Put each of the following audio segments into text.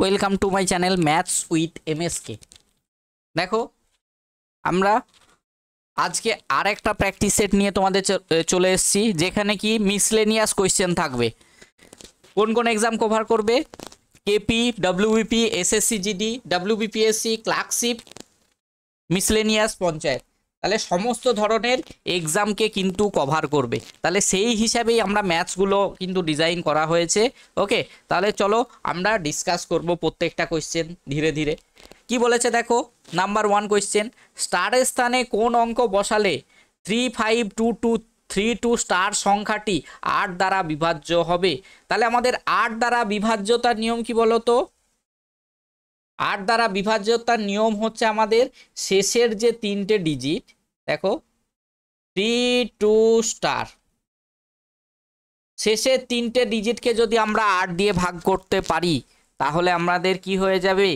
Welcome to my channel maths with MSK. দেখো আমরা আজকে আর একটা প্র্যাকটিস সেট নিয়ে তোমাদের চলে এসেছি, যেখানে কি মিসলেনিয়াস কোয়েশ্চেন থাকবে। কোন কোন এক্সাম কভার করবে? KP, WBP, SSC GD, WBPSC, clerkship, miscellaneous, panchayat. তাহলে সমস্ত ধরনের এক্সামকে কিন্তু কভার করবে। তাহলে সেই হিসাবেই আমরা ম্যাথসগুলো কিন্তু ডিজাইন করা হয়েছে। ওকে, তাহলে চলো আমরা ডিসকাস করব প্রত্যেকটা কোয়েশ্চেন ধীরে ধীরে। কি বলেছে দেখো, নাম্বার 1 কোয়েশ্চেন, স্টারের স্থানে কোন অঙ্ক বসালে 35232 স্টার সংখ্যাটি 8 দ্বারা বিভাজ্য হবে? তাহলে আমাদের 8 দ্বারা বিভাজ্যতার নিয়ম কি বলো তো? 8 দ্বারা বিভাজ্যতার নিয়ম হচ্ছে আমাদের শেষের যে 3টে ডিজিট, দেখো 32 স্টার, শেষের 3টে ডিজিটকে যদি আমরা 8 দিয়ে ভাগ করতে পারি তাহলে আমাদের কি হয়ে যাবে?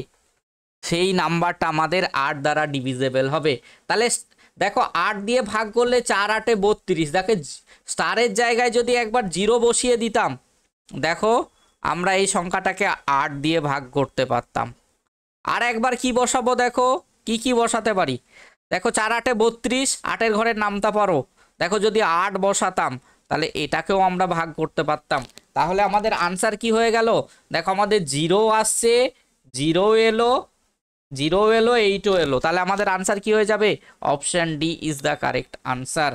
সেই নাম্বারটা আমাদের 8 দ্বারা ডিভিজেবল হবে। তাহলে দেখো 8 দিয়ে ভাগ করলে 4 8 32, দেখো স্টারের জায়গায় যদি একবার 0 বসিয়ে দিতাম, দেখো আমরা এই সংখ্যাটাকে 8 দিয়ে ভাগ করতে পারতাম। আর একবার কি বসাবো, দেখো কি বসাতে পারি, দেখো 4 8 32, 8-এর ঘরে নামতে পারো, দেখো যদি 8 বসাতাম তাহলে এটাকেও আমরা ভাগ করতে পারতাম। তাহলে আমাদের আনসার কি হয়ে গেল, দেখো আমাদের 0 আসছে, 0 এলো, 0 এলো, 8ও এলো। তাহলে আমাদের আনসার কি হয়ে যাবে? Option D is the correct answer.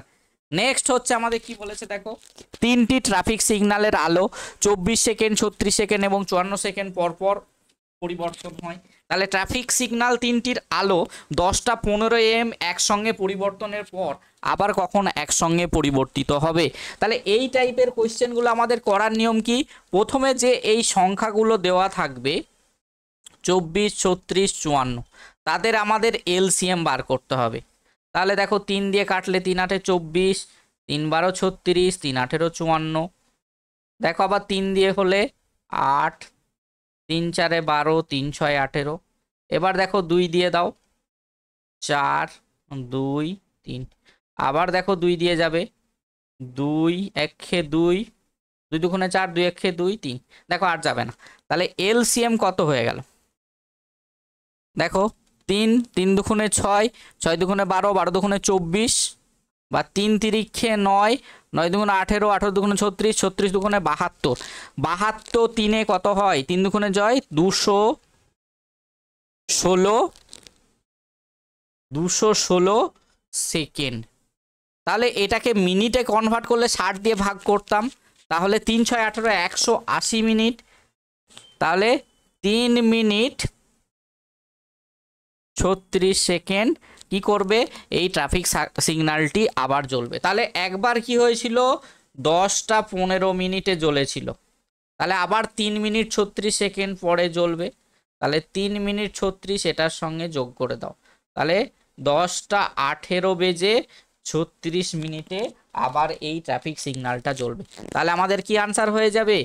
Next হচ্ছে আমাদের কি বলেছে দেখো, 3টি ট্রাফিক সিগন্যালের আলো 24 সেকেন্ড, 36 সেকেন্ড এবং 54 সেকেন্ড পর পর পরিবর্তন হয়। তাহলে ট্রাফিক সিগন্যাল 3টির আলো 10টা 15 AM একসঙ্গে পরিবর্তনের পর আবার কখন একসঙ্গে পরিবর্তিত হবে? তাহলে এই টাইপের কোয়েশ্চেনগুলো আমাদের করার নিয়ম কি, প্রথমে যে এই সংখ্যাগুলো দেওয়া থাকবে 24, 36, 54, তাদের আমাদের এলসিএম বার করতে হবে। তাহলে দেখো 3 দিয়ে কাটলে 3 8 24, 3 12 36, 3 18 54, দেখো আবার 3 দিয়ে হলে 8, 3 4 12, 3 6 18। এবার দেখো 2 দিয়ে দাও, 4 2 3, আবার দেখো 2 দিয়ে যাবে, 2 1 2, 2 দুগুণে 4, 2 1 2 3, দেখো আর যাবে না। তাহলে এলসিএম কত হয়ে গেল, দেখো 3 3 দুগুণে 6, 6 দুগুণে 12, 12 দুগুণে 24, বা 3 তিরিক্ষে 9, 9 দুগুণে 18, 18 দুগুণে 36, 36 দুগুণে 72, 72 3-এ কত হয়, 3 দুগুণে জয় 216 সেকেন্ড। তাহলে এটাকে মিনিটে কনভার্ট করলে 60 দিয়ে ভাগ করতাম, তাহলে 3 6 18, 180 মিনিট। তাহলে 3 মিনিট 36 সেকেন্ড কি করবে, এই ট্রাফিক সিগন্যালটি আবার জ্বলবে। তাহলে একবার কি হয়েছিল, 10টা 15 মিনিটে জ্বলেছিল, তাহলে আবার 3 মিনিট 36 সেকেন্ড পরে জ্বলবে। তাহলে 3 মিনিট 36 এটার সঙ্গে যোগ করে দাও, তাহলে 10টা 18 বেজে 36 মিনিটে আবার এই ট্রাফিক সিগন্যালটা জ্বলবে। তাহলে আমাদের কি আনসার হয়ে যাবে,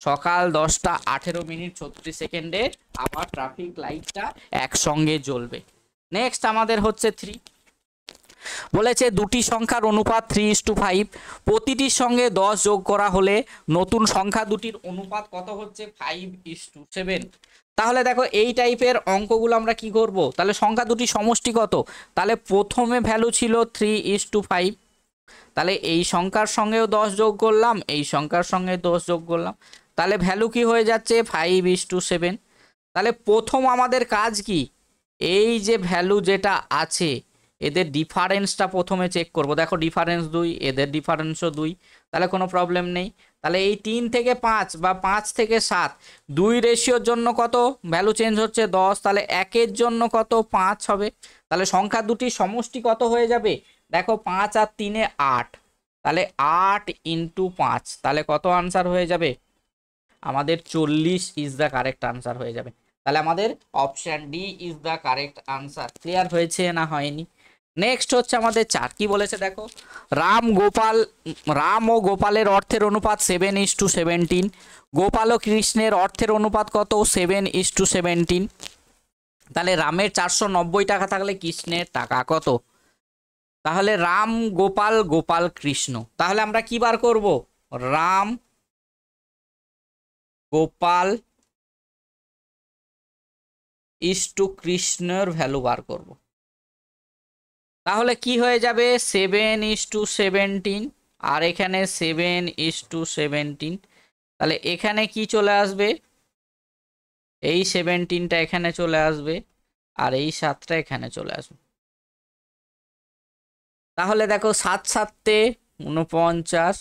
সকাল 10টা 18 মিনিট 36 সেকেন্ডে আবার ট্রাফিক লাইটটা একসঙ্গে জ্বলবে। নেক্সট আমাদের হচ্ছে 3, বলেছে দুটি সংখ্যার অনুপাত 3:5, প্রতিটির সঙ্গে 10 যোগ করা হলে নতুন সংখ্যা দুটির অনুপাত কত হচ্ছে? 5:7। তাহলে দেখো এই টাইপের অঙ্কগুলো আমরা কি করব, তাহলে সংখ্যা দুটি সমষ্টি কত, তাহলে প্রথমে ভ্যালু ছিল 3:5, তাহলে এই সংখ্যার সঙ্গেও 10 যোগ করলাম, এই সংখ্যার সঙ্গে 10 যোগ করলাম, তাহলে ভ্যালু কি হয়ে যাচ্ছে? 5:7। তাহলে প্রথম আমাদের কাজ কি, এই যে ভ্যালু যেটা আছে এদের ডিফারেন্সটা প্রথমে চেক করব। দেখো ডিফারেন্স 2, এদের ডিফারেন্সও 2, তাহলে কোনো প্রবলেম নেই। তাহলে এই 3 থেকে 5 বা 5 থেকে 7, 2 রেশিওর জন্য কত ভ্যালু চেঞ্জ হচ্ছে? 10, তাহলে 1-এর জন্য কত? 5 হবে। তাহলে সংখ্যা দুটি সমষ্টি কত হয়ে যাবে, দেখো 5 আর 3-এ 8, তাহলে 8 × 5, তাহলে কত আনসার হয়ে যাবে আমাদের? 40 ইজ দ্য কারেক্ট আনসার হয়ে যাবে। তাহলে আমাদের option D is the correct answer. Clear হয়েছে না হয়নি? নেক্সট হচ্ছে আমাদের 4, কি বলেছে দেখো, রাম ও গোপালের অর্থের অনুপাত 7:17, গোপাল ও কৃষ্ণের অর্থের অনুপাত কত? 7:17। তাহলে রামের 490 টাকা থাকলে কৃষ্ণের টাকা কত? তাহলে রাম গোপাল, গোপাল কৃষ্ণ, তাহলে আমরা কি বার করব, রাম গোপাল ইস টু কৃষ্ণের ভ্যালু বার করব। তাহলে কি হয়ে যাবে 7:17, আর এখানে 7:17। তাহলে এখানে কি চলে আসবে, এই 17টা এখানে চলে আসবে আর এই 7টা এখানে চলে আসবে। তাহলে দেখো 7 7 49,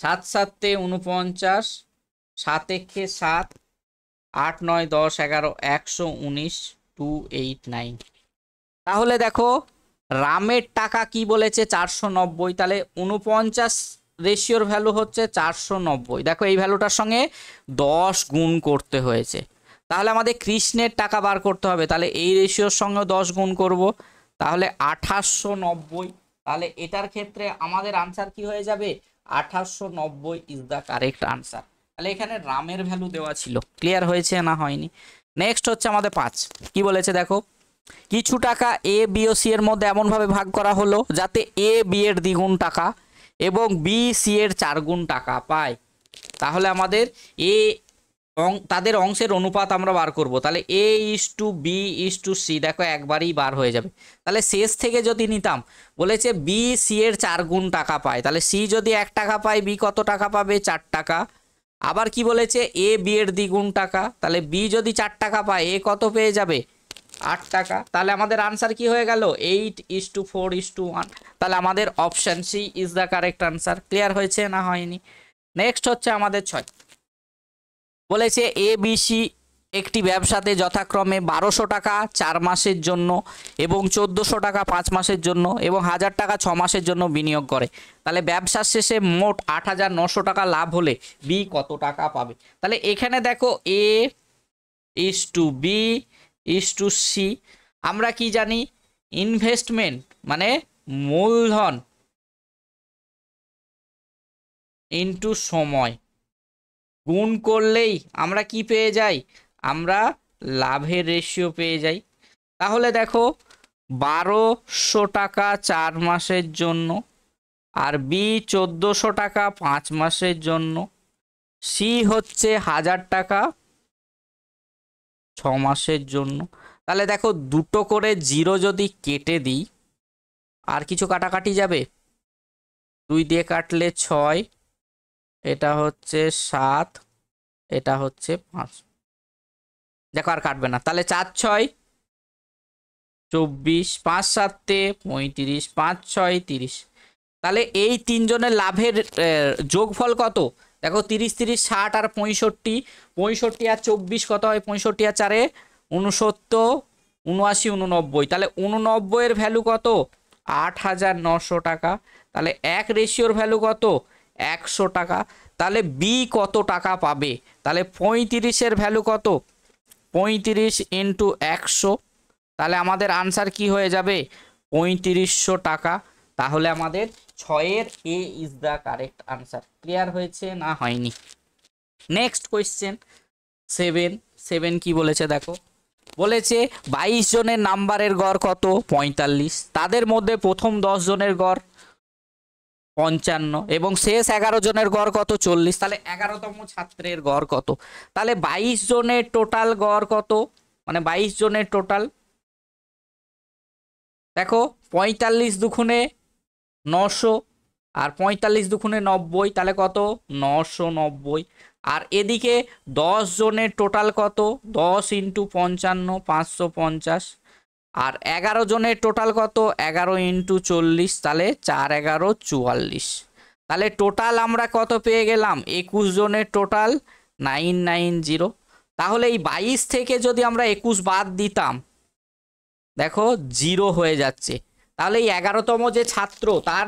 7 7 49, 7 1 7, 8 9 10 11 119, 289। তাহলে দেখো রামের টাকা কি বলেছে 490, তাহলে 49 রেশিওর ভ্যালু হচ্ছে 490। দেখো এই ভ্যালুটার সঙ্গে 10 গুণ করতে হয়েছে। তাহলে আমাদের কৃষ্ণের টাকা বার করতে হবে, তাহলে এই রেশিওর সঙ্গে 10 গুণ করব, তাহলে 2890। তাহলে এটার ক্ষেত্রে আমাদের আনসার কি হয়ে যাবে 2890 ইজ দ্য কারেক্ট আনসার। তাহলে এখানে রামের ভ্যালু দেওয়া ছিল। ক্লিয়ার হয়েছে না হয়নি? নেক্সট হচ্ছে আমাদের 5, কি বলেছে দেখো, কিছু টাকা এ বি ও সি এর মধ্যে এমনভাবে ভাগ করা হলো যাতে এ বি এর দ্বিগুণ টাকা এবং বি সি এর 4 গুণ টাকা পায়। তাহলে আমাদের তাদের অংশের অনুপাত আমরা বার করব। তাহলে A is to B is to C, দেখো একবারই বার হয়ে যাবে। তাহলে শেষ থেকে যদি নিতাম, বলেছে বি সি এর 4 গুণ টাকা পায়, তাহলে সি যদি 1 টাকা পায় বি কত টাকা পাবে 4 টাকা। আবার কি বলেছে এ বি এর দ্বিগুণ টাকা, তাহলে বি যদি 4 টাকা পায় এ কত পেয়ে যাবে 8 টাকা। তাহলে আমাদের আনসার কি হয়ে গেল 8:4:1। তাহলে আমাদের option C is the correct answer. Clear হয়েছে না হয়নি? নেক্সট হচ্ছে আমাদের 6, বলেছে এ বি সি একটি ব্যবসাতে যথাক্রমে 1200 টাকা 4 মাসের জন্য এবং 1400 টাকা 5 মাসের জন্য এবং 1000 টাকা 6 মাসের জন্য বিনিয়োগ করে। তাহলে ব্যবসার শেষে মোট 8900 টাকা লাভ হলে বি কত টাকা পাবে। তাহলে এখানে দেখো A is to B is to C, আমরা কি জানি ইনভেস্টমেন্ট মানে মূলধন ইনটু সময় গুণ করলেই আমরা কি পেয়ে যাই, আমরা লাভের রেশিও পেয়ে যাই। তাহলে দেখো 1200 টাকা 4 মাসের জন্য, আর বি 1400 টাকা 5 মাসের জন্য, সি হচ্ছে 1000 টাকা 6 মাসের জন্য। তাহলে দেখো দুটো করে 0 যদি কেটে দিই, আর কিছু কাটাকাটি যাবে, 2 দিয়ে কাটলে 6, এটা হচ্ছে 7, এটা হচ্ছে 5, দেখো আর কাটবে না। তাহলে 4 6 24, 5 7 35, 5 6 30। তাহলে এই তিনজনের লাভের যোগফল কত, দেখো 30 30 60 আর 65, 65 আর 24 কত হয়, 65 আর 4 69, 79 89। তাহলে 89 এর ভ্যালু কত 8900 টাকা। তাহলে এক রেশিওর ভ্যালু কত 100 টাকা। তাহলে বি কত টাকা পাবে, তাহলে 35 এর ভ্যালু কত 35 ইন্টু 100। তাহলে আমাদের আনসার কি হয়ে যাবে 3500 টাকা। তাহলে আমাদের 6-এর A is the correct answer. Clear হয়েছে না হয়নি? নেক্সট কোয়েশ্চেন 7 কি বলেছে দেখো, বলেছে 22 জনের নাম্বারের গড় কত 45, তাদের মধ্যে প্রথম 10 জনের গড় 55 এবং শেষ 11 জনের গড় কত 40। তাহলে 11তম ছাত্রের গড় কত, তাহলে 22 জনের টোটাল গড় কত, মানে 22 জনের টোটাল, দেখো 45 দুগুণে 900 আর 45 দুগুণে 90, তাহলে কত 990। আর এদিকে 10 জনের টোটাল কত 10 ইন্টু 55 550, আর 11 জনের টোটাল কত 11 ইন্টু 40, তাহলে 4 11 44। তাহলে টোটাল আমরা কত পেয়ে গেলাম 21 জনের টোটাল 990। তাহলে এই 22 থেকে যদি আমরা 21 বাদ দিতাম, দেখো 0 হয়ে যাচ্ছে। তাহলে এই 11তম যে ছাত্র তার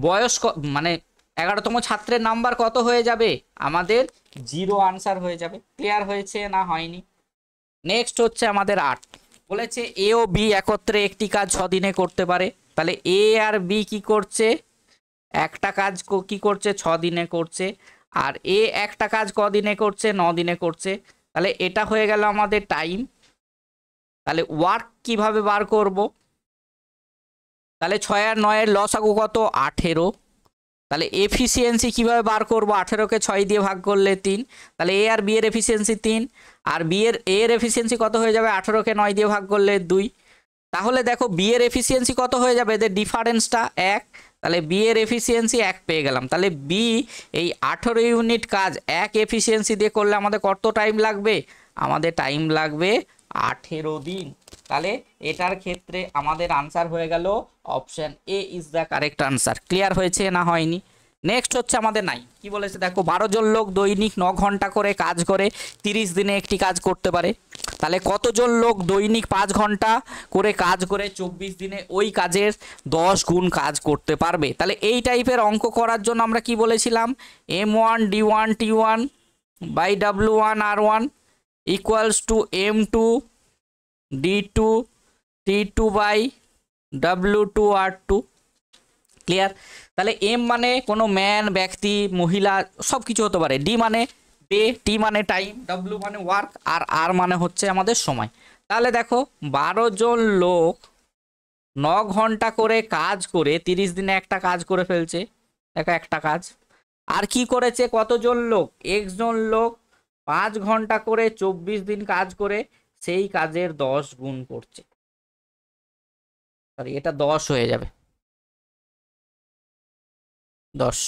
বয়স মানে 11তম ছাত্রের নাম্বার কত হয়ে যাবে আমাদের 0 আনসার হয়ে যাবে। ক্লিয়ার হয়েছে না হয়নি? নেক্সট হচ্ছে আমাদের 8, বলেছে এ ও বি একত্রে একটি কাজ 6 দিনে করতে পারে। তাহলে এ আর বি কি করছে, একটা কাজ কি করছে 6 দিনে করছে, আর এ একটা কাজ কদিনে করছে 9 দিনে করছে। তাহলে এটা হয়ে গেল আমাদের টাইম। তাহলে ওয়ার্ক কিভাবে বার করব, তাহলে 6 আর 9 এর লসাগু কত 18, তাহলে এফিসিয়েন্সি কিভাবে বার করব, 18কে 6 দিয়ে ভাগ করলে 3, তাহলে এ আর বি এর এফিসিয়েন্সি 3, আর বি এর এ এর এফিসিয়েন্সি কত হয়ে যাবে, 18কে 9 দিয়ে ভাগ করলে 2। তাহলে দেখো বি এর এফিসিয়েন্সি কত হয়ে যাবে, এদের ডিফারেন্সটা 1, তাহলে বি এর এফিসিয়েন্সি 1 পেয়ে গেলাম। তাহলে বি এই 18 ইউনিট কাজ 1 এফিসিয়েন্সি দিয়ে করলে আমাদের কত টাইম লাগবে, আমাদের টাইম লাগবে 18 দিন। তাহলে এটার ক্ষেত্রে আমাদের আনসার হয়ে গেল option A is the correct answer. Clear হয়েছে না হয়নি? নেক্সট হচ্ছে আমাদের নাই কি বলেছে দেখো, 12 জন লোক দৈনিক 9 ঘন্টা করে কাজ করে 30 দিনে একটি কাজ করতে পারে। তাহলে কতজন লোক দৈনিক 5 ঘন্টা করে কাজ করে 24 দিনে ওই কাজের 10 গুণ কাজ করতে পারবে? তাহলে এই টাইপের অঙ্ক করার জন্য আমরা কি বলেছিলাম, M1 D1 T1 by W1 R1 equals to M2 D2 T2 by W2 R2। Clear? তাহলে এম মানে কোনো ম্যান, ব্যক্তি, মহিলা সব কিছু হতে পারে, ডি মানে ডে, টি মানে টাইম, ডাব্লিউ মানে ওয়ার্ক, আর আর মানে হচ্ছে আমাদের সময়। তাহলে দেখো 12 জন লোক 9 ঘন্টা করে কাজ করে 30 দিনে একটা কাজ করে ফেলছে, দেখো একটা কাজ। আর কি করেছে কতজন লোক, একজন লোক 5 ঘন্টা করে 24 দিন কাজ করে সেই কাজের 10 গুণ করছে। সরি, এটা 10 হয়ে যাবে, 10।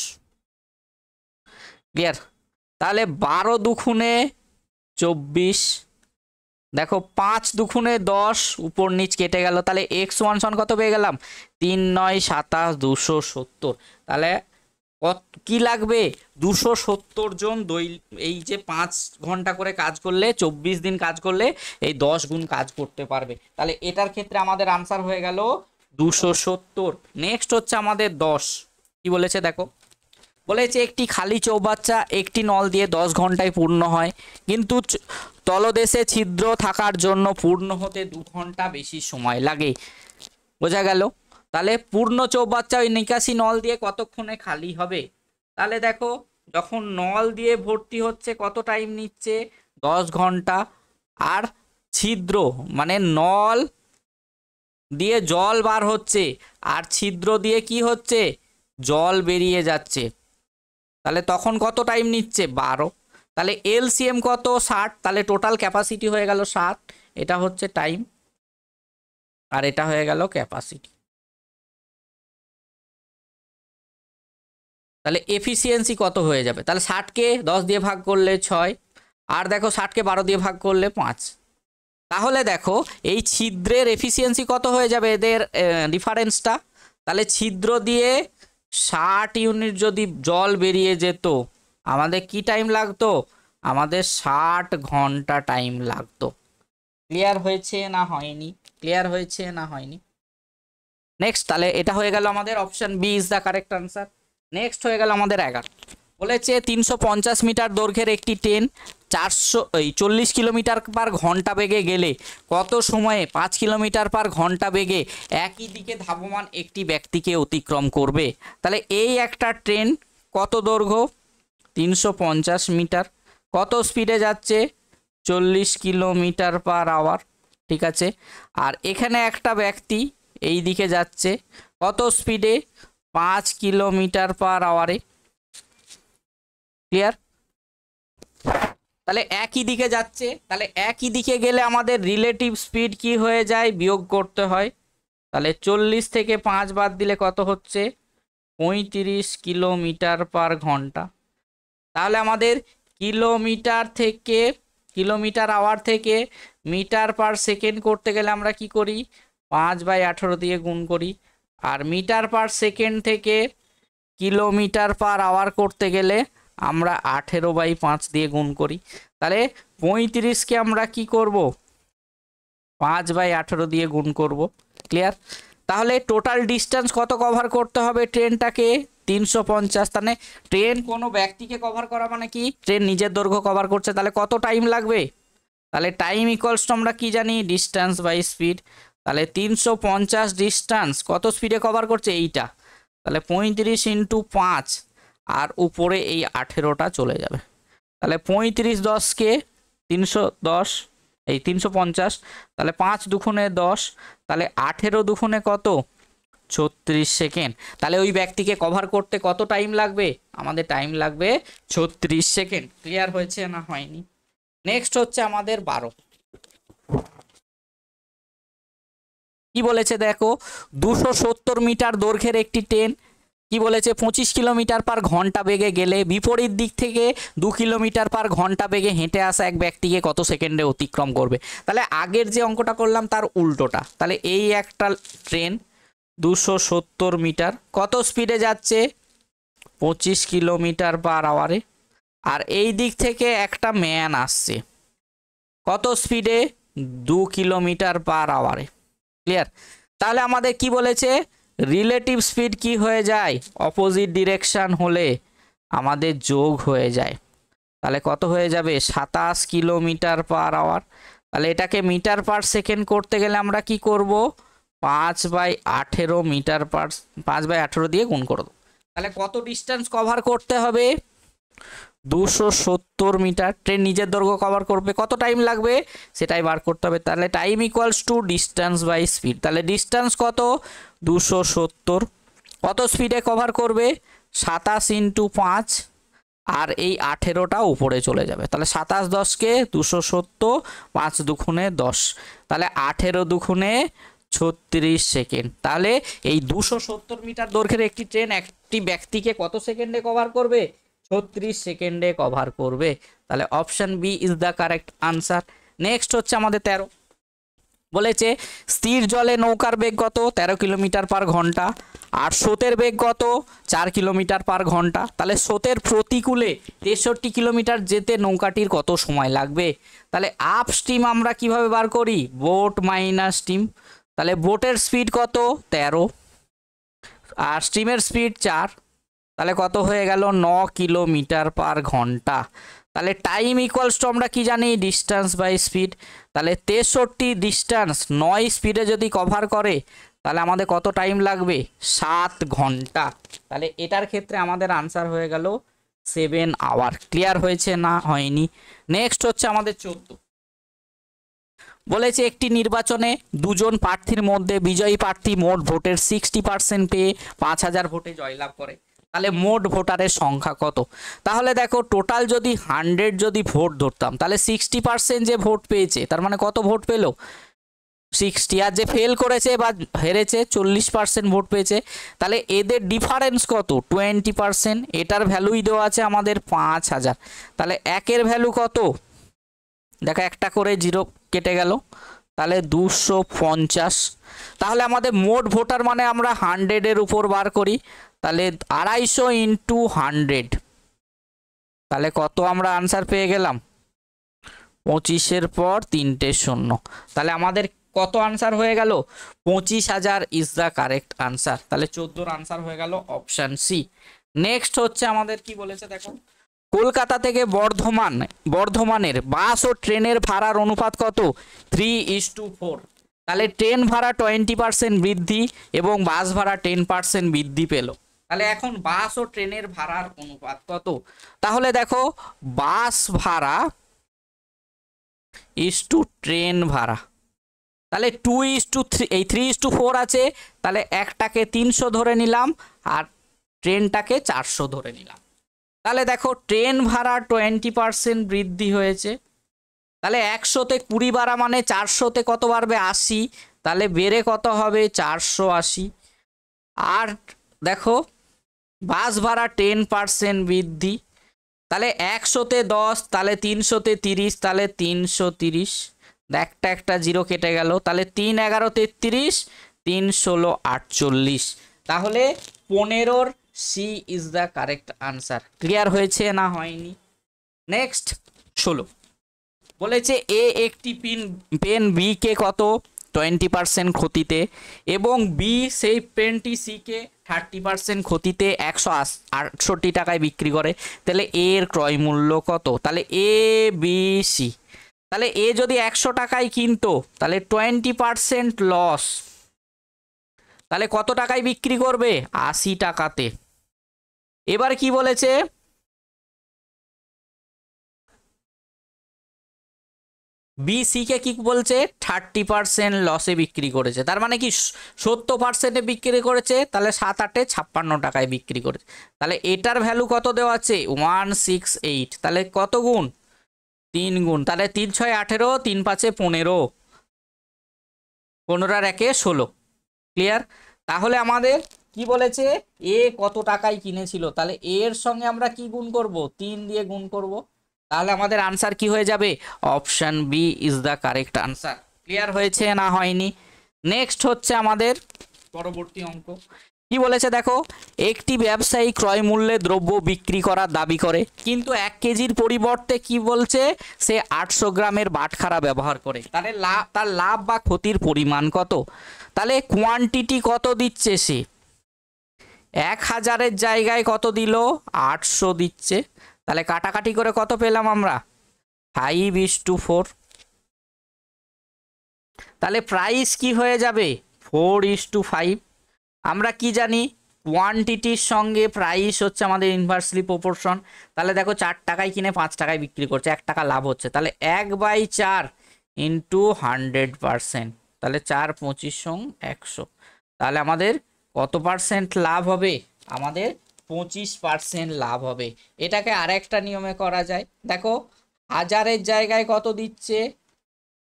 ক্লিয়ার? তাহলে 12 দুগুণে 24, দেখো 5 দুগুণে 10, উপর নিচ কেটে গেল, তাহলে x1 সমান কত পেয়ে গেলাম, 3 9 27 270। তাহলে কত কি লাগবে, 270 জন এই যে 5 ঘন্টা করে কাজ করলে 24 দিন কাজ করলে এই 10 গুণ কাজ করতে পারবে। তাহলে এটার ক্ষেত্রে আমাদের আনসার হয়ে গেল 270। নেক্সট হচ্ছে আমাদের 10, কি বলেছে দেখো, বলেছে একটি খালি চৌবাচ্চা একটি নল দিয়ে 10 ঘন্টায় পূর্ণ হয়, কিন্তু তলদেশে ছিদ্র থাকার জন্য পূর্ণ হতে 2 ঘন্টা বেশি সময় লাগে। বোঝা গেল? তাহলে পূর্ণ চৌবাচ্চা ওই নিকাশি নল দিয়ে কতক্ষণে খালি হবে? তাহলে দেখো যখন নল দিয়ে ভর্তি হচ্ছে কত টাইম নিচ্ছে, 10 ঘন্টা। আর ছিদ্র মানে নল দিয়ে জল বার হচ্ছে আর ছিদ্র দিয়ে কি হচ্ছে, জল বেরিয়ে যাচ্ছে, তাহলে তখন কত টাইম নিচ্ছে, 12। তাহলে এলসিএম কত, 60, তাহলে টোটাল ক্যাপাসিটি হয়ে গেল 60, এটা হচ্ছে টাইম আর এটা হয়ে গেল ক্যাপাসিটি। তাহলে এফিসিয়েন্সি কত হয়ে যাবে, তাহলে 60কে 10 দিয়ে ভাগ করলে 6, আর দেখো 60কে 12 দিয়ে ভাগ করলে 5। তাহলে দেখো এই ছিদ্রের এফিসিয়েন্সি কত হয়ে যাবে, এদের ডিফারেন্সটা। তাহলে ছিদ্র দিয়ে 60 ইউনিট যদি জল বেরিয়ে যেত, আমাদের কি টাইম লাগতো, আমাদের 60 ঘন্টা টাইম লাগতো। ক্লিয়ার হয়েছে না হয়নি? ক্লিয়ার হয়েছে না হয়নি? নেক্সট, তাহলে এটা হয়ে গেল আমাদের option B is the correct answer. Next হয়ে গেল আমাদের 11, বলেছে 350 মিটার দৈর্ঘ্যের একটি ট্রেন 40 কিলোমিটার পার ঘন্টা বেগে গেলে কত সময়ে 5 কিলোমিটার পার ঘন্টা বেগে একই দিকে ধাবমান একটি ব্যক্তিকে অতিক্রম করবে? তাহলে এই একটা ট্রেন কত দৈর্ঘ্য, 350 মিটার, কত স্পিডে যাচ্ছে, 40 কিলোমিটার পার আওয়ার, ঠিক আছে। আর এখানে একটা ব্যক্তি এই দিকে যাচ্ছে কত স্পিডে, 5 কিলোমিটার পার আওয়ারে। ক্লিয়ার? তাহলে একই দিকে যাচ্ছে, তাহলে একই দিকে গেলে আমাদের রিলেটিভ স্পিড কি হয়ে যায়, বিয়োগ করতে হয়। তাহলে 40 থেকে 5 বাদ দিলে কত হচ্ছে, 35 কিলোমিটার পার ঘন্টা। তাহলে আমাদের কিলোমিটার আওয়ার থেকে মিটার পার সেকেন্ড করতে গেলে আমরা কি করি, 5/18 দিয়ে গুণ করি। আর মিটার পার সেকেন্ড থেকে কিলোমিটার পার আওয়ার করতে গেলে আমরা 18/5 দিয়ে গুণ করি। তাহলে 35কে আমরা কি করব, 5/18 দিয়ে গুণ করব। ক্লিয়ার? তাহলে টোটাল ডিস্টেন্স কত কভার করতে হবে ট্রেনটাকে, 350। তাহলে ট্রেন কোনো ব্যক্তিকে কভার করা মানে কি, ট্রেন নিজের দৈর্ঘ্য কভার করছে, তাহলে কত টাইম লাগবে, তাহলে টাইম ইকুয়ালস টু আমরা কি জানি, ডিস্টেন্স বাই স্পিড। তাহলে 350 ডিস্টেন্স কত স্পিডে কভার করছে, এইটা, তাহলে 35 ইন্টু 5 আর উপরে এই 18টা চলে যাবে। তাহলে 35 10কে 310, এই 350, তাহলে 5 দুগুণে 10, তাহলে 18 দুগুণে কত, 36 সেকেন্ড। তাহলে ওই ব্যক্তিকে কভার করতে কত টাইম লাগবে? আমাদের টাইম লাগবে 36 সেকেন্ড। ক্লিয়ার হয়েছে না হয়নি? নেক্সট হচ্ছে আমাদের 12। কি বলেছে দেখো, 270 মিটার দৈর্ঘ্যের একটি ট্রেন কি বলেছে 25 কিলোমিটার পার ঘন্টা বেগে গেলে বিপরীত দিক থেকে 2 কিলোমিটার পার ঘন্টা বেগে হেঁটে আসা এক ব্যক্তিকে কত সেকেন্ডে অতিক্রম করবে। তাহলে আগের যে অঙ্কটা করলাম তার উল্টোটা। তাহলে এই একটা ট্রেন 270 মিটার কত স্পিডে যাচ্ছে? 25 কিলোমিটার পার আওয়ারে। আর এই দিক থেকে একটা ম্যান আসছে কত স্পিডে? 2 কিলোমিটার পার আওয়ারে। ক্লিয়ার? তাহলে আমাদের কি বলেছে, রিলেটিভ স্পিড কি হয়ে যায়? অপোজিট ডিরেকশন হলে আমাদের যোগ হয়ে যায়। তাহলে কত হয়ে যাবে? 27 কিলোমিটার পার আওয়ার। তাহলে এটাকে মিটার পার সেকেন্ড করতে গেলে আমরা কি করব? 5/18 মিটার পার 5/18 দিয়ে গুণ করে দেবো। তাহলে কত ডিস্টেন্স কভার করতে হবে? 270 মিটার। ট্রেন নিজের দৈর্ঘ্য কভার করবে, কত টাইম লাগবে সেটাই বার করতে হবে। তাহলে time equals to distance by speed. তাহলে ডিস্টেন্স কত? 270। কত স্পিডে কভার করবে? 27 × 5। আর এই 18টা উপরে চলে যাবে। তাহলে 27 10কে 270, 5 দুগুণে 10, তাহলে 18 দুগুণে 36 সেকেন্ড। তাহলে এই 270 মিটার দৈর্ঘ্যের একটি ট্রেন একটি ব্যক্তিকে কত সেকেন্ডে কভার করবে? 36 সেকেন্ডে কভার করবে। তাহলে option B is the correct answer. Next হচ্ছে আমাদের 13। বলেছে স্থির জলে নৌকার বেগ কত? 13 কিলোমিটার পার ঘন্টা। আর স্রোতের বেগ কত? 4 কিলোমিটার পার ঘন্টা। তাহলে স্রোতের প্রতিকূলে 63 কিলোমিটার যেতে নৌকাটির কত সময় লাগবে? তাহলে আপ স্টিম আমরা কিভাবে বার করি? Boat minus steam. তাহলে বোটের স্পিড কত? 13, আর স্টিমের স্পিড 4। তাহলে কত হয়ে গেল? 9 কিলোমিটার পার ঘন্টা। তাহলে টাইম ইকুয়ালস টু আমরা কি জানি? Distance by speed. তাহলে 63 ডিস্টেন্স 9 স্পিডে যদি কভার করে তাহলে আমাদের কত টাইম লাগবে? 7 ঘন্টা। তাহলে এটার ক্ষেত্রে আমাদের আনসার হয়ে গেল 7 আওয়ার। ক্লিয়ার হয়েছে না হয়নি? নেক্সট হচ্ছে আমাদের 14। বলেছে একটি নির্বাচনে দুজন প্রার্থীর মধ্যে বিজয়ী প্রার্থী মোট ভোটের 60% পেয়ে 5000 ভোটে জয়লাভ করে। তাহলে মোট ভোটারের সংখ্যা কত? তাহলে দেখো টোটাল যদি 100 যদি ভোট ধরতাম তাহলে 60% যে ভোট পেয়েছে তার মানে কত ভোট পেল? 60। আর যে ফেল করেছে বা হেরেছে 40% ভোট পেয়েছে। তাহলে এদের ডিফারেন্স কত? 20%। এটার ভ্যালুই দেওয়া আছে আমাদের 5000। তাহলে একের ভ্যালু কত? দেখো একটা করে জিরো কেটে গেল, তাহলে 250। তাহলে আমাদের মোট ভোটার মানে আমরা 100-এর উপর বার করি, তাহলে 250 × 100। তাহলে কত আমরা আনসার পেয়ে গেলাম? 25-এর পর 3টে শূন্য। তাহলে আমাদের কত আনসার হয়ে গেল? 25,000 ইজ দ্য কারেক্ট আনসার। তাহলে 14-র আনসার হয়ে গেল অপশান সি। নেক্সট হচ্ছে আমাদের কি বলেছে দেখো, কলকাতা থেকে বর্ধমানের বাস ও ট্রেনের ভাড়ার অনুপাত কত? 3:4। তাহলে ট্রেন ভাড়া 20% বৃদ্ধি এবং বাস ভাড়া 10% বৃদ্ধি পেল। তাহলে এখন বাস ও ট্রেনের ভাড়ার অনুপাত কত? তাহলে দেখো বাস ভাড়া ইস টু ট্রেন ভাড়া, তাহলে 2:3, এই 3:4 আছে। তাহলে একটাকে 300 ধরে নিলাম আর ট্রেনটাকে 400 ধরে নিলাম। তাহলে দেখো ট্রেন ভাড়া 20% বৃদ্ধি হয়েছে। তাহলে 100-তে 20 বাড়া মানে 400-তে কত বাড়বে? 80। তাহলে বেড়ে কত হবে? 480। আর দেখো বাস ভাড়া 10% বৃদ্ধি। তাহলে 100-তে 10, তাহলে 300-তে 30, তাহলে 330। একটা জিরো কেটে গেল, তাহলে 3 11 33, 3 16 48। তাহলে 15-র C is the correct answer. Clear হয়েছে না হয়নি? নেক্সট 16। বলেছে এ একটি পেন বি কে কত? 20% ক্ষতিতে, এবং বি সেই পেনটি সি কে 30% ক্ষতিতে 168 টাকায় বিক্রি করে। তাহলে এর ক্রয় মূল্য কত? তাহলে এ বি সি। তাহলে এ যদি 100 টাকায় কিনতো তাহলে 20% লস, তাহলে কত টাকায় বিক্রি করবে? 80 টাকাতে। এবার কি বলেছে, বিসি কে কি বলছে 30% লসে বিক্রি করেছে, তার মানে কি 70%-এ বিক্রি করেছে, তাহলে 7-8-এ 56 টাকায় বিক্রি করেছে। তাহলে এটার ভ্যালু কত দেওয়া আছে 168, তাহলে কত গুণ 3 গুণ, তাহলে 3 6 18, 3 5 15, 15 আর 1 16। ক্লিয়ার? তাহলে আমাদের কি বলেছে এ কত টাকায় কিনেছিল, তাহলে এর সঙ্গে আমরা কি গুণ করব 3 দিয়ে গুণ করব, তাহলে আমাদের আনসার কি হয়ে যাবে option B is the correct answer. Clear হয়েছে না হয়নি? নেক্সট হচ্ছে আমাদের পরবর্তী অঙ্ক কি বলেছে দেখো, একটি ব্যবসায়ী ক্রয় মূল্যে দ্রব্য বিক্রি করার দাবি করে, কিন্তু 1 কেজির পরিবর্তে কি বলছে সে 800 গ্রামের বাটখারা ব্যবহার করে, তাহলে তার লাভ বা ক্ষতির পরিমাণ কত? তাহলে কোয়ান্টিটি কত দিচ্ছে সে 1000-এর জায়গায় কত দিল 800 দিচ্ছে, তাহলে কাটাকাটি করে কত পেলাম আমরা 5:4। তাহলে প্রাইস কি হয়ে যাবে 4:5। আমরা কি জানি কোয়ান্টিটির সঙ্গে প্রাইস হচ্ছে আমাদের ইনভার্সলি প্রপোর্শন, তাহলে দেখো 4 টাকায় কিনে 5 টাকায় বিক্রি করছে, 1 টাকা লাভ হচ্ছে, তাহলে 1/4 ইন্টু 100%, তাহলে 4 25 100, তাহলে আমাদের কত পার্সেন্ট লাভ হবে আমাদের 25% লাভ হবে। এটাকে আরেকটা নিয়মে করা যায়, দেখো 1000-এর জায়গায় কত দিচ্ছে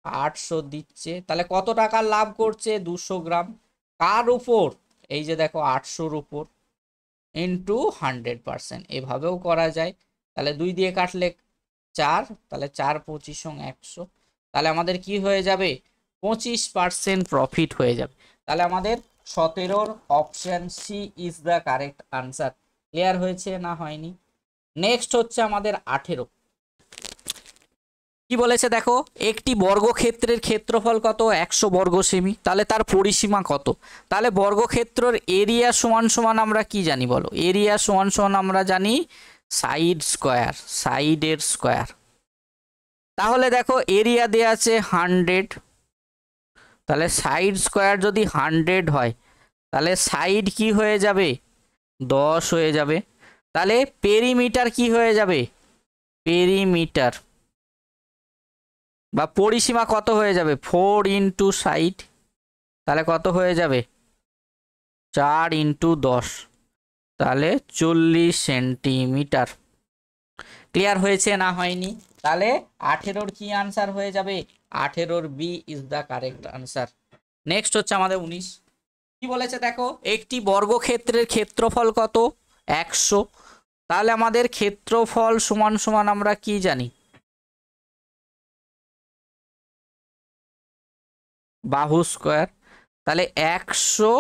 800 দিচ্ছে, তাহলে কত টাকা লাভ করছে 200 গ্রাম, কার উপর এই যে দেখো 800-র উপর ইন্টু 100%, এভাবেও করা যায়। তাহলে 2 দিয়ে কাটলে 4, তাহলে 4 25 100, তাহলে আমাদের কি হয়ে যাবে 25% প্রফিট হয়ে যাবে। তাহলে আমাদের 17-র option C is the correct answer. Clear হয়েছে না হয়নি? নেক্সট হচ্ছে আমাদের 18। কি বলেছে দেখো, একটি বর্গক্ষেত্রের ক্ষেত্রফল কত 100 বর্গ সেমি, তাহলে তার পরিসীমা কত? তাহলে বর্গক্ষেত্রের এরিয়া সমান সমান আমরা কি জানি বলো, এরিয়া সমান সমান আমরা জানি সাইড স্কোয়ার, সাইডের স্কোয়ার। তাহলে দেখো এরিয়া দেয়া আছে 100, তাহলে সাইড স্কোয়ার যদি 100 হয় তাহলে সাইড কি হয়ে যাবে 10 হয়ে যাবে, তাহলে পেরিমিটার কি হয়ে যাবে, পেরিমিটার বা পরিসীমা কত হয়ে যাবে 4 ইন্টু সাইড, তাহলে কত হয়ে যাবে 4 ইন্টু 10, তাহলে 40 সেন্টিমিটার। ক্লিয়ার হয়েছে না হয়নি? তাহলে 18-র কি আনসার হয়ে যাবে 18-র B is the correct answer. Next হচ্ছে আমাদের 19। কি বলেছে দেখো, একটি বর্গক্ষেত্রের ক্ষেত্রফল কত 100, তাহলে আমাদের ক্ষেত্রফল সমান সমান আমরা কি জানি বাহু স্কোয়ার, তাহলে 100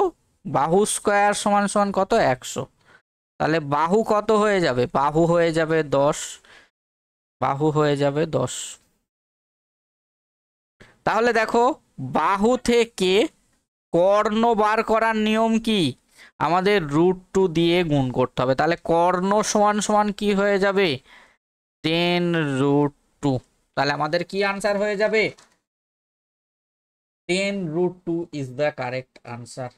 বাহু স্কোয়ার সমান সমান কত 100, তাহলে বাহু কত হয়ে যাবে বাহু হয়ে যাবে 10, বাহু হয়ে যাবে 10। তাহলে দেখো বাহু থেকে কর্ণ বার করার নিয়ম কি আমাদের √2 দিয়ে গুণ করতে হবে, তাহলে কর্ণ সমান সমান কি হয়ে যাবে 10√2, তাহলে আমাদের কি আনসার হয়ে যাবে 10√2 is the correct answer.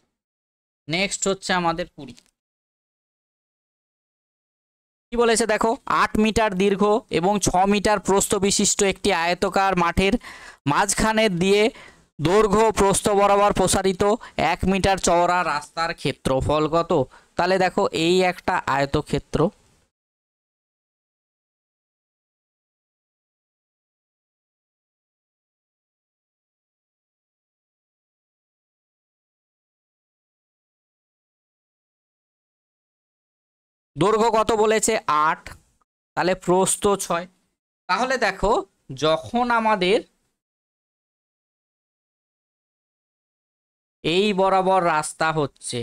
Next হচ্ছে আমাদের 20। কি বলেছে দেখো, 8 মিটার দীর্ঘ এবং 6 মিটার প্রস্থ বিশিষ্ট একটি আয়তকার মাঠের মাঝখানে দিয়ে দৈর্ঘ্য প্রস্থ বরাবর প্রসারিত 1 মিটার চওড়া রাস্তার ক্ষেত্রফল কত? তাহলে দেখো এই একটা আয়তক্ষেত্র, দৈর্ঘ্য কত বলেছে 8, তাহলে প্রস্থ 6। তাহলে দেখো যখন আমাদের এই বরাবর রাস্তা হচ্ছে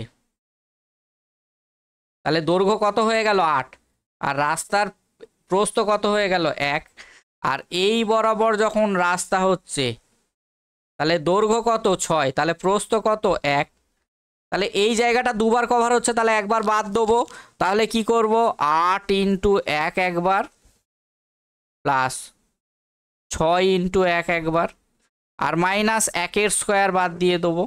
তাহলে দৈর্ঘ্য কত হয়ে গেল 8, আর রাস্তার প্রস্থ কত হয়ে গেল 1, আর এই বরাবর যখন রাস্তা হচ্ছে তাহলে দৈর্ঘ্য কত 6, তাহলে প্রস্থ কত 1, তাহলে এই জায়গাটা দুবার কভার হচ্ছে, তাহলে একবার বাদ দেবো, তাহলে কি করব 8 ইন্টু 1 একবার প্লাস 6 ইন্টু 1 একবার, আর মাইনাস 1-এর স্কোয়ার বাদ দিয়ে দেবো,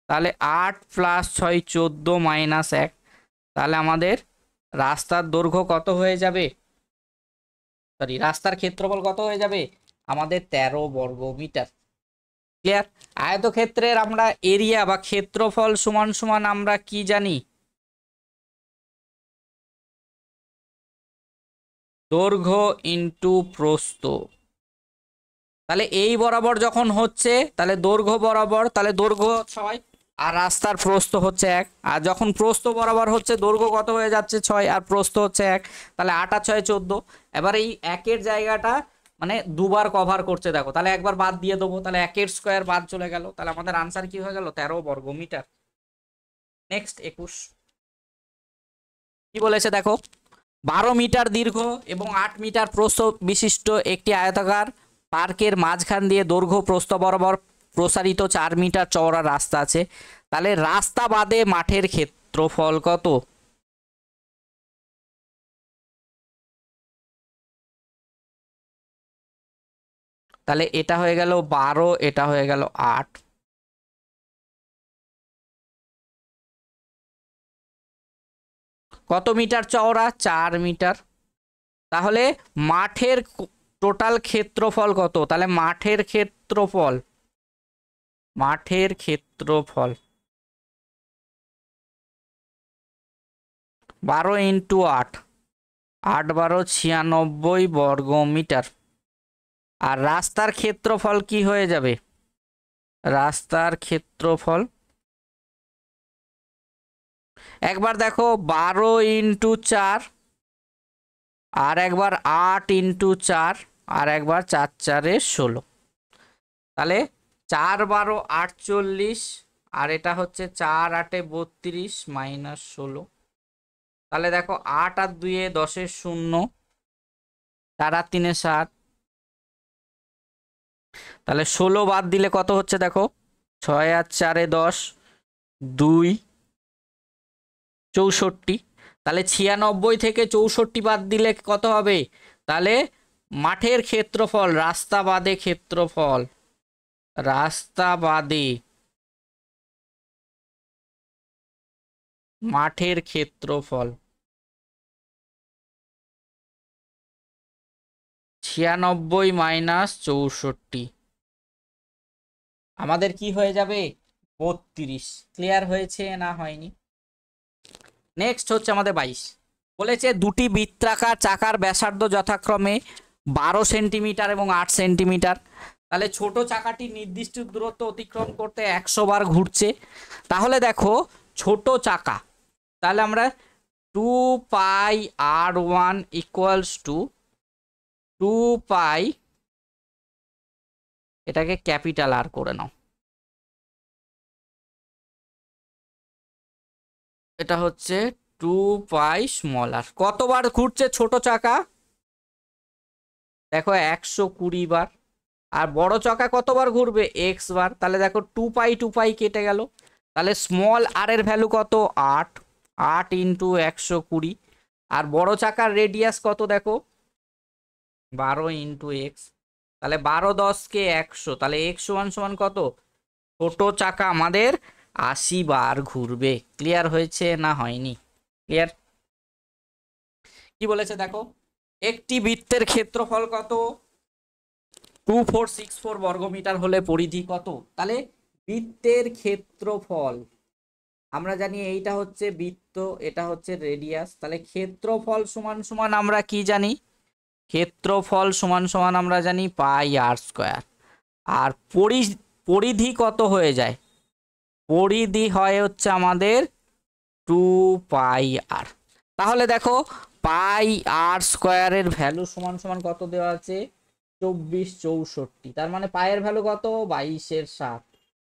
তাহলে 8 প্লাস 6 14 মাইনাস 1, তাহলে আমাদের রাস্তার দৈর্ঘ্য কত হয়ে যাবে, সরি রাস্তার ক্ষেত্রফল কত হয়ে যাবে আমাদের 13 বর্গ মিটার। ক্লিয়ার? আয়তক্ষেত্রের আমরা এরিয়া বা ক্ষেত্রফল সমান সমান আমরা কি জানি? দৈর্ঘ্য ইন্টু প্রস্থ। তাহলে এই বরাবর যখন হচ্ছে তাহলে দৈর্ঘ্য বরাবর, তাহলে দৈর্ঘ্য 6 আর রাস্তার প্রস্থ হচ্ছে 1, আর যখন প্রস্থ বরাবর হচ্ছে দৈর্ঘ্য কত হয়ে যাচ্ছে 6 আর প্রস্থ হচ্ছে 1, তাহলে 8 আর 6 14। এবার এই একের জায়গাটা মানে দুবার কভার করছে দেখো, তাহলে একবার বাদ দিয়ে দেবো, তাহলে একের স্কোয়ার বাদ চলে গেল, তাহলে আমাদের আনসার কি হয়ে গেল? 13 বর্গ মিটার। নেক্সট 21 কি বলেছে দেখো, 12 মিটার দীর্ঘ এবং 8 মিটার প্রস্থ বিশিষ্ট একটি আয়তাকার পার্কের মাঝখান দিয়ে দৈর্ঘ্য প্রস্থ বরাবর প্রসারিত 4 মিটার চওড়া রাস্তা আছে। তাহলে রাস্তা বাদে মাঠের ক্ষেত্রফল কত? তাহলে এটা হয়ে গেল 12, এটা হয়ে গেল 8। কত মিটার চওড়া? 4 মিটার। তাহলে মাঠের টোটাল ক্ষেত্রফল কত? তাহলে মাঠের ক্ষেত্রফল 12 ইন্টু 8, 8 12 96 বর্গ মিটার। আর রাস্তার ক্ষেত্রফল কি হয়ে যাবে? রাস্তার ক্ষেত্রফল একবার দেখো 12 ইন্টু 4, আর একবার 8 ইন্টু 4, আর একবার 4 4 16। তাহলে 4 12 48, আর এটা হচ্ছে 4 8 32 মাইনাস 16। তাহলে দেখো 8 আর 2 10 0, 4 আর 3 7, তাহলে 16 বাদ দিলে কত হচ্ছে দেখো, 6 আর 4 10, 2 64। তাহলে 96 থেকে 64 বাদ দিলে কত হবে? তাহলে মাঠের ক্ষেত্রফল, রাস্তা বাদে ক্ষেত্রফল, রাস্তা বাদে মাঠের ক্ষেত্রফল 96 মাইনাস 64 আমাদের কি হয়ে যাবে? 32। ক্লিয়ার হয়েছে না হয়নি? নেক্সট হচ্ছে আমাদের 22। বলেছে দুটি বৃত্তাকার চাকার ব্যাসার্ধ যথাক্রমে 12 সেন্টিমিটার এবং 8 সেন্টিমিটার। তাহলে ছোট চাকাটি নির্দিষ্ট দূরত্ব অতিক্রম করতে 100 বার ঘুরছে। তাহলে দেখো ছোট চাকা, তাহলে আমরা 2 পাই r1 ইকুয়ালস টু 2 পাই, এটাকে ক্যাপিটাল আর করে নাও, এটা হচ্ছে 2 পাই স্মল আর। কতবার ঘুরছে ছোট চাকা? দেখো 120 বার। আর বড় চাকা কতবার ঘুরবে? X bar. তাহলে দেখো 2 পাই কেটে গেল। তাহলে স্মল আর এর ভ্যালু কত? 8, 8 ইন্টু 120। আর বড় চাকার রেডিয়াস কত দেখো? 12 ইন্টু এক্স। তাহলে 12 10 কে 100, তাহলে এক্স সমান সমান কত? ছোট চাকা আমাদের 80 বার ঘুরবে। ক্লিয়ার হয়েছে না হয়নি? ক্লিয়ার? কি বলেছে দেখো, একটি বৃত্তের ক্ষেত্রফল কত? 2464 বর্গমিটার হলে পরিধি কত? তাহলে বৃত্তের ক্ষেত্রফল আমরা জানি এইটা হচ্ছে বৃত্ত, এটা হচ্ছে রেডিয়াস। তাহলে ক্ষেত্রফল সমান সমান আমরা কি জানি? ক্ষেত্রফল সমান সমান আমরা জানি পাই আর স্কোয়ার। আর পরিধি কত হয়ে যায়? পরিধি হয় হচ্ছে আমাদের 2 পাই আর। তাহলে দেখো পাই আর স্কোয়ারের ভ্যালু সমান সমান কত দেওয়া আছে? 24 64। তার মানে পায়ের ভ্যালু কত? 22/7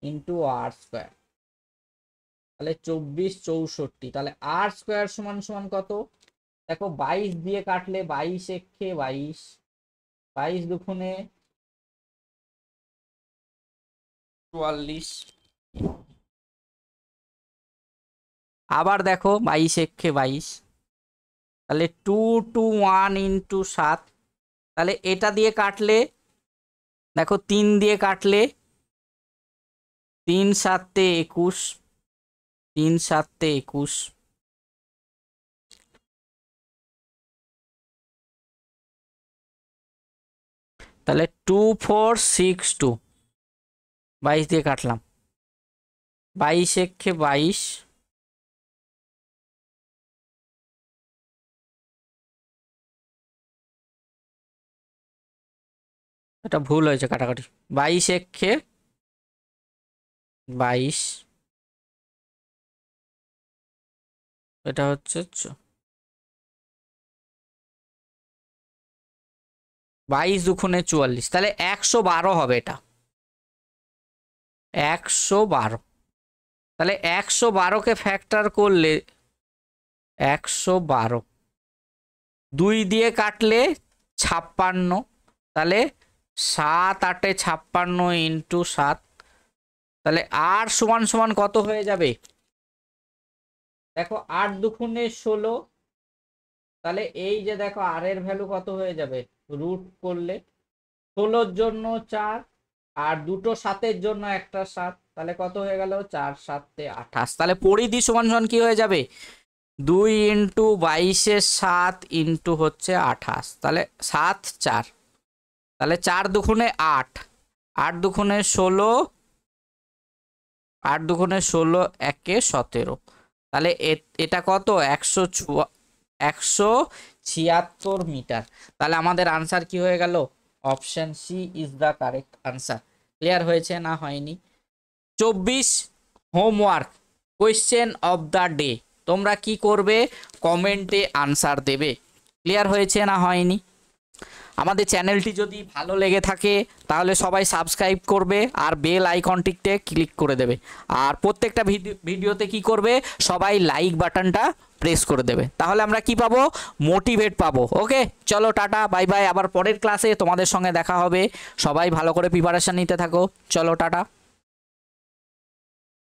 ইন্টু আর স্কোয়ার। তাহলে 24 64। তাহলে আর স্কোয়ার সমান সমান কত? দেখো 22 দিয়ে কাটলে 22 একে 22, 22 দুগুণে 44। আবার দেখো 22 একে 22, তাহলে 2 2 1 ইন্টু 7। তাহলে এটা দিয়ে কাটলে দেখো 3 দিয়ে কাটলে 3 7 21, 3 7 21। তাহলে 2462, 22 দিয়ে কাটলাম, 22 একে 22, এটা ভুল হয়েছে কাটাকাটি, 22 একে 22, এটা হচ্ছে 22 দুগুণে 44, তাহলে 112 হবে এটা, 112। তাহলে 112কে ফ্যাক্টর করলে 112, 2 দিয়ে কাটলে 56, তাহলে 7 8 56 ইন্টু 7, তাহলে আর সমান সমান কত হয়ে যাবে? দেখো 8 দুগুণে 16, তাহলে এই যে দেখো আর এর ভ্যালু কত হয়ে যাবে, রুট করলে 16-র জন্য 4, আর দুটো 7-এর জন্য একটা 7, তাহলে কত হয়ে গেল, 4 7 28। তাহলে পরিধি সমান সমান কি হয়ে যাবে, 2 ইন্টু 22-এর 7 ইন্টু হচ্ছে 28, তাহলে 7 4, তাহলে 4 দুগুণে 8, 8 দুগুণে 16, 8 দুগুণে 16 একে 17, তাহলে এটা কত, 176 মিটার। তাহলে আমাদের আনসার কি হয়ে গেল, option C is the correct answer. Clear হয়েছে না হয়নি? 24 homework, question of the day, তোমরা কি করবে, কমেন্টে আনসার দেবে। ক্লিয়ার হয়েছে না হয়নি? আমাদের চ্যানেলটি যদি ভালো লেগে থাকে তাহলে সবাই সাবস্ক্রাইব করবে আর বেল আইকনটিতে ক্লিক করে দেবে, আর প্রত্যেকটা ভিডিওতে কি করবে, সবাই লাইক বাটনটা প্রেস করে দেবে, তাহলে আমরা কি পাবো, মোটিভেট পাবো। ওকে, চলো টাটা বাই বাই, আবার পরের ক্লাসে তোমাদের সঙ্গে দেখা হবে। সবাই ভালো করে প্রিপারেশন নিতে থাকো, চলো টাটা।